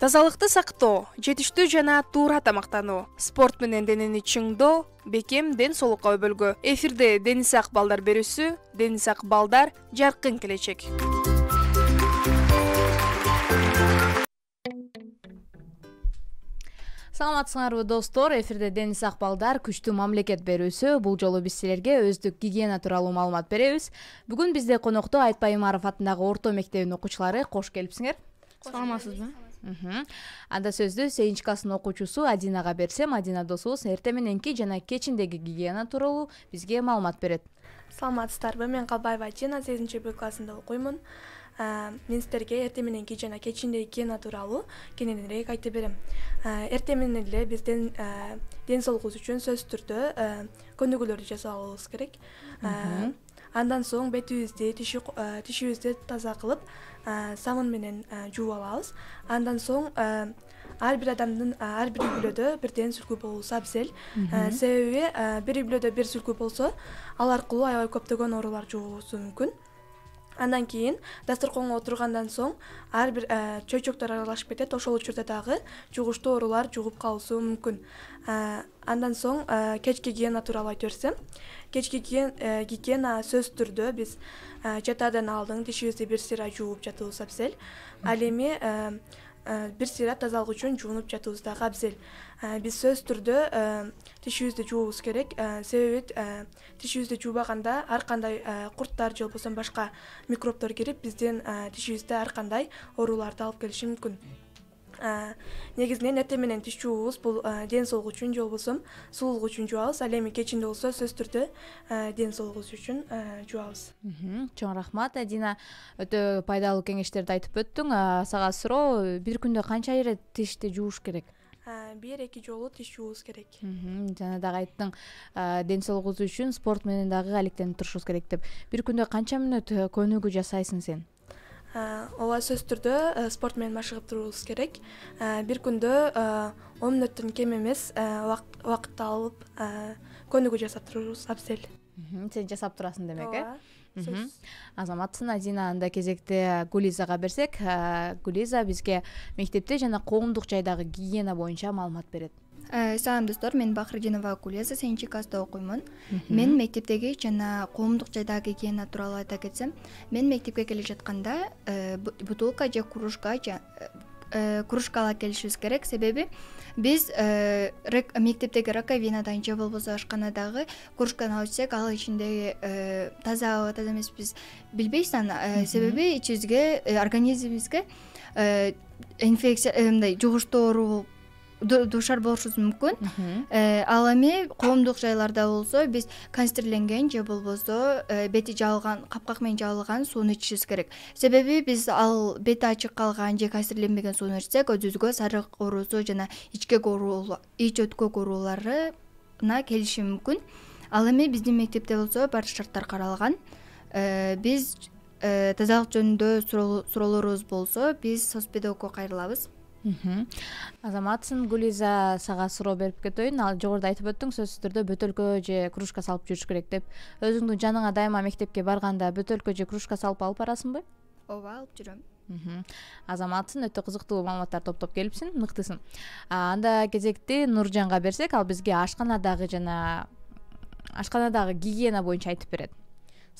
Тазалыкты сактоо, жетиштүү жана туура тамактануу, спорт менен денени чыңдоо, бекем ден соолукка өбөлгө. Эфирде Дениз Ак балдар берүүсү, Дениз Ак балдар жаркын келечек. Саламатсыңарбы достор, эфирде Дениз Ак балдар күчтүү мамлекет берүүсү. Бул жолу биз силерге өздүк гигиена тууралуу маалымат беребиз. Бүгүн бизде конокто Айтпай Имаров атындагы орто мектебинин окуучулары. Кош келипсиңер. Саламатсызбы? Анда сөздү сегизинчи класстын окуучусу Адинага берсем, Адина досубуз эртең мененки жана кечиндеги гигиена тууралуу бизге маалымат берет. Саламатсыздарбы? Мен Калбаева Адина 8-Б классында окуймун. Мен силерге эртең мененки жана кечиндеги гигиена тууралуу кененирээк айтып берем. Эртең менен эле биздин ден соолугубуз үчүн сөзсүз түрдө көнүгүүлөрдү жасабыбыз керек. Андан соң бетибизди, тишибизди таза кылып, сабын менен жууп алабыз. Андан соң ар бир адамдын ар бир үй-бүлөдө бирден сүлкү болуусу абзел. Себеби бир үй-бүлөдө бир сүлкү болсо, ал аркылуу аябай көптөгөн оорулар жугулушу мүмкүн. Андан кийин дасторконго отургандан соң ар бир чөйчөктөр аралашып кетет, ошол учурда дагы жугуштуу оорулар жугуп калышы мүмкүн. Андан соң кечки гигиена тууралуу айтып берсем, кечки гигиена сөзсүз түрдө биз жатаардан алдын тишибизди бир сыйра жууп жатыбыз абзел. Ал эми бир сыйра тазалык үчүн жуунуп жатыбыз дагы абзел. Биз сөзсүз түрдө тишибизди жуубуз керек. Себеби тишибизди жуубаганда ар кандай курттар же болбосо башка микробдор кирип, биздин тишибизде ар кандай ооруларды алып келиши мүмкүн. Негизинен эртең менен тиш жуубуз бул ден соолук үчүн же болбосо сулуулук үчүн жуабыз. Ал эми кечинде болсо сөзсүз түрдө ден соолугубуз үчүн жуабыз. Чоң рахмат, Адина. Өтө пайдалуу кеңештерди айтып өттүң. Сага суроо, бир күндө канча ирет тишти жууш керек? 1-2 жолу тиш жуубуз керек. Жана дагы айттың, ден соолугубуз үчүн спорт менен дагы алектенип турушубуз керек деп. Бир күндө канча мүнөт көнүгүү жасайсың сен? Ооба, сөзсүз түрдө спорт менен машыгып турубуз керек. Бир күндө 10 мүнөттөн кем эмес убакытты алып көнүгүү жасап турубуз абзел. Сен жасап турасың демек, Ооба. Азаматсың. Адина, анда кезекте Гулизага берсек. Гулиза бизге мектепте жана коомдук жайдагы гигиена боюнча маалымат берет. Салам достор, мен Бахридинова Гулиза, 7-нчи класста окуймун. Мен мектептеги жана коомдук жайдагы гигиена тууралуу айта кетсем, мен мектепке келе жатканда бутылка же кружка ала келишибиз керек. Себеби биз мектептеги раковинадан же болбосо ашканадагы кружканы алып ичсек, ал ичиндеги таза эмес биз билбейбиз аны. Себеби ичибизге, организмибизге инфекция, мындай жугуштуу оору душар болушубуз мүмкүн. Ал эми коомдук жайларда болсо биз консервленген же болбосо бети жабылган, капкак менен жабылган сууну ичишибиз керек. Себеби биз ал бети ачык калган же консервленбеген сууну ичсек, өзүбүзгө сарык оорусу жана ич өткөк ооруларына келиши мүмкүн. Ал эми биздин мектепте болсо бар шарттар каралган. Биз тазалык жөнүндө суроолорубуз болсо, биз соцпедагогко кайрылабыз. Азаматсың. Гулиза, сага суроо берип кетейин. Ал жогоруда айтып өттүң, сөзсүз түрдө бөтөлкө же кружка салып жүрүш керек деп. Өзүңдүн жаныңа дайыма мектепке барганда бөтөлкө же кружка салып алып барасыңбы? Ооба, алып жүрөм. Азаматсың, өтө кызыктуу маалыматтар топтоп келипсиң, мыктысың. Анда кезекти Нуржанга берсек, ал бизге ашканадагы гигиена боюнча айтып берет.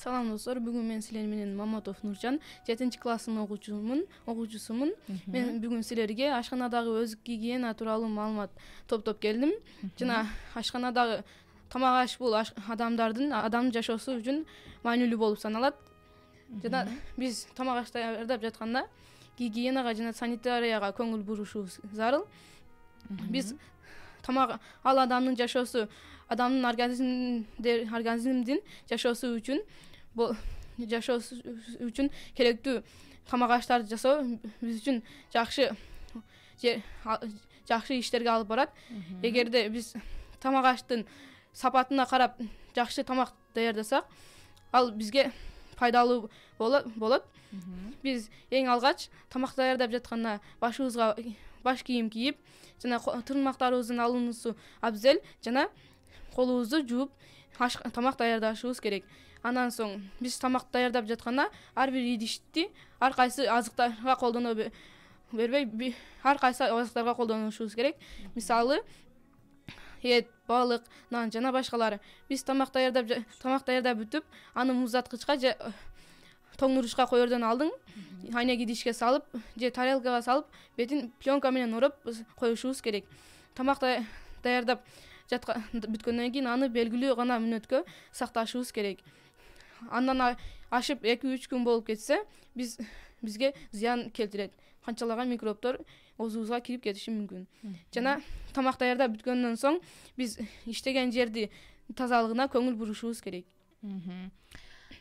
Салам достор, бүгүн мен силер менен Маматов Нуржан, 7-нчи класстын окуучусумун. Мен бүгүн силерге ашканадагы өздүк гигиена тууралуу маалымат топтоп келдим. Жана ашканадагы тамак аш бул адамдын жашоосу үчүн маанилүү болуп саналат. Жана биз тамак аш даярдап жатканда гигиенага жана санитарияга көңүл бурушубуз зарыл. Биз ал адамдын жашоосу, адамдын организмдин жашоосу үчүн керектүү тамак аштарды жасоо биз үчүн жакшы иштерге алып барат. Эгерде биз тамак аштын сапатына карап жакшы тамак даярдасак, ал бизге пайдалуу болот. Биз эң алгач тамак даярдап жатканда башыбызга баш кийим кийип, жана тырмактарыбыздын алынуусу абзел, жана колубузду жууп тамак даярдашыбыз керек. Андан соң биз тамак даярдап жатканда ар бир идишти ар кайсы азыктарга бербей ар кайсы азыктарга колдонушубуз керек. Мисалы эт, балык, нан жана башкалары. Биз тамак даярдап бүтүп, аны муздаткычка же тоңдурушка коердон алдын айнек идишке салып же тарелкага салып, бетин пленка менен ороп коюшубуз керек. Тамак даярдап бүткөндөн кийин аны белгилүү гана мүнөткө сакташыбыз керек. Андан ашып 2-3 күн болуп кетсе, бизге зыян келтирет. Канчалаган микробдор оозубузга кирип кетиши мүмкүн. Жана тамак даярдап бүткөндөн соң биз иштеген жерди тазалыгына көңүл бурушубуз керек.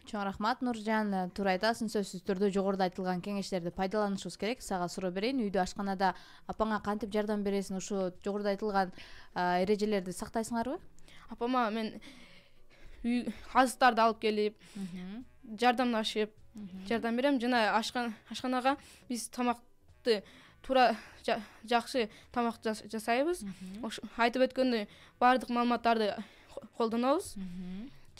Чоң рахмат Нуржан, туура айтасың, сөзсүз түрдө жогоруда айтылган кеңештерди пайдаланышыбыз керек. Сага суроо берейин, үйдө ашканада апаңа кантип жардам бересиң? Ушу жогоруда айтылган эрежелерди сактайсыңарбы? Апама мен азыктарды алып келип, жардамдашып, жардам берем. Жана ашканага биз тамакты туура жакшы тамак жасайбыз. Айтып өткөндөй баардык маалыматтарды колдонобуз.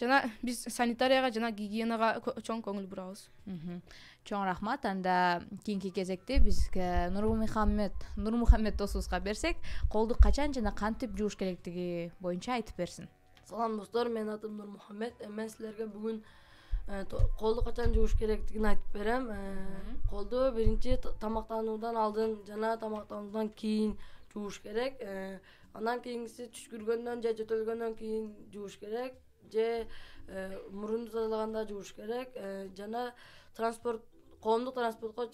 Жана биз санитарияга жана гигиенага чоң көңүл бурабыз. Чоң рахмат. Анда кийинки кезекте бизге Нурмухаммед досубузга берсек, колду качан жана кантип жууш керектиги боюнча айтып берсин. Салам достор, менин атым Нурмухаммед. Мен силерге бүгүн колду качан жууш керектигин айтып берем. Колду биринчи тамактануудан алдын жана тамактануудан кийин жууш керек. Андан кийинкиси түшкүргөндөн же жөтөлгөндөн кийин жууш керек. Же мурунду тазалаганда жууш керек. Жана коомдук транспортко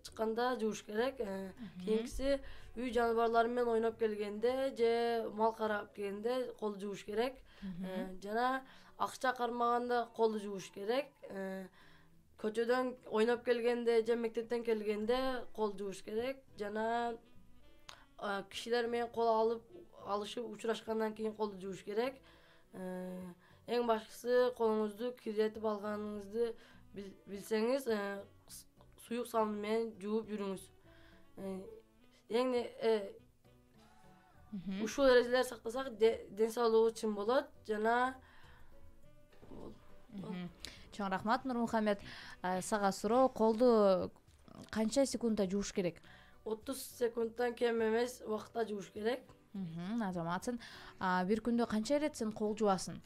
чыкканда жууш керек. Кийинкиси үй жаныбарлары менен ойноп келгенде же мал карап келгенде колду жууш керек. Жана акча кармаганда колду жууш керек. Көчөдөн ойноп келгенде же мектептен келгенде кол жууш керек. Жана кишилер менен кол алышып учурашкандан кийин колду жууш керек. Эң башкысы колуңузду кирдетип алганыңызды билсеңиз, суюк самын менен жууп жүрүңүз. Ушул эрежелерди сактасак, ден соолугу чың болот. Жана Чоң рахмат Нурмухаммед. Сага суроо, колду канча секундда жууш керек? 30 секундтан кем эмес убакытта жууш керек. Азаматсың. Бир күндө канча ирет сен кол жуасың?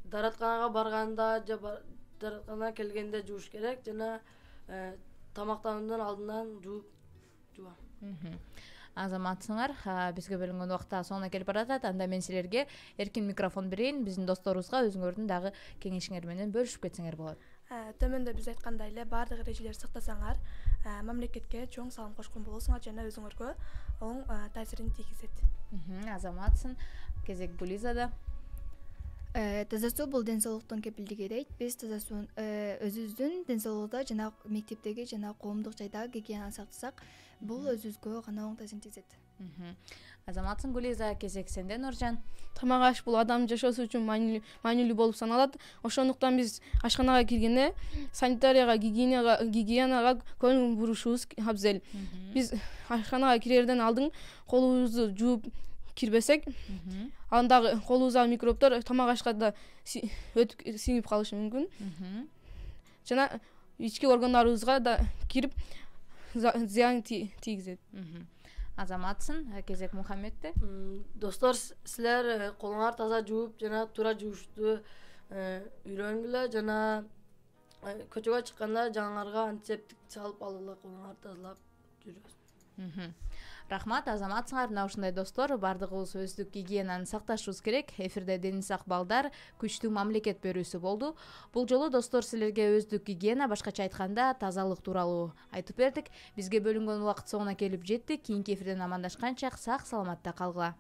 Даратканага барганда же даратканага келгенде жууш керек. Жана тамактануудан алдынан жуам. Азаматсыңар, бизге бөлүнгөн убакта соңуна келип баратат. Анда мен силерге эркин микрофон берейин. Биздин досторубузга өзүңөрдүн дагы кеңешиңер менен бөлүшүп кетсеңер болот. Төмөндө биз айткандай эле баардык эрежелерди сактасаңар, мамлекетке чоң салым кошкон болосуңар жана өзүңөргө оң таасирин тийгизет. Азаматсың. Кезек Гулизада. Таза суу бул ден соолуктун кепилдиги дейт. Биз таза суун өзүбүздүн ден соолугуда жана мектептеги жана коомдук жайдагы гигиенаны сактасак, бул өзүбүзгө гана оң таасирин тийгизет. Азаматсың. Гулиза, кезек сенде Нуржан. Тамак аш бул адам жашоосу үчүн маанилүү болуп саналат. Ошондуктан биз ашканага киргенде санитарияга, гигиенага көңүл бурушубуз абзел. Биз ашканага кирерден алдын колубузду жууп кирбесек, андагы колубуздагы микробдор тамак ашканда өтүп сиңип калышы мүмкүн. Жана ички органдарыбызга да кирип зыян тийгизет. Азаматсың. Кезек Мухаммедте. Достор, силер колуңар таза жууп жана туура жуушту үйрөнгүлө. Жана көчөгө чыкканда жаңыңарга антисептик салып алгыла, колуңарды тазалап жүрүңүз. Рахмат, Азаматсыңар. Мына ушундай достор, бардыгыбыз өздүк гигиенаны сакташыбыз керек. Эфирде Дени Сак балдар күчтүү мамлекет берүүсү болду. Бул жолу достор силерге өздүк гигиена, башкача айтканда тазалык тууралуу айтып бердик. Бизге бөлүнгөн убакыт соңуна келип жетти. Кийинки эфирден амандашканча сак саламатта калгыла.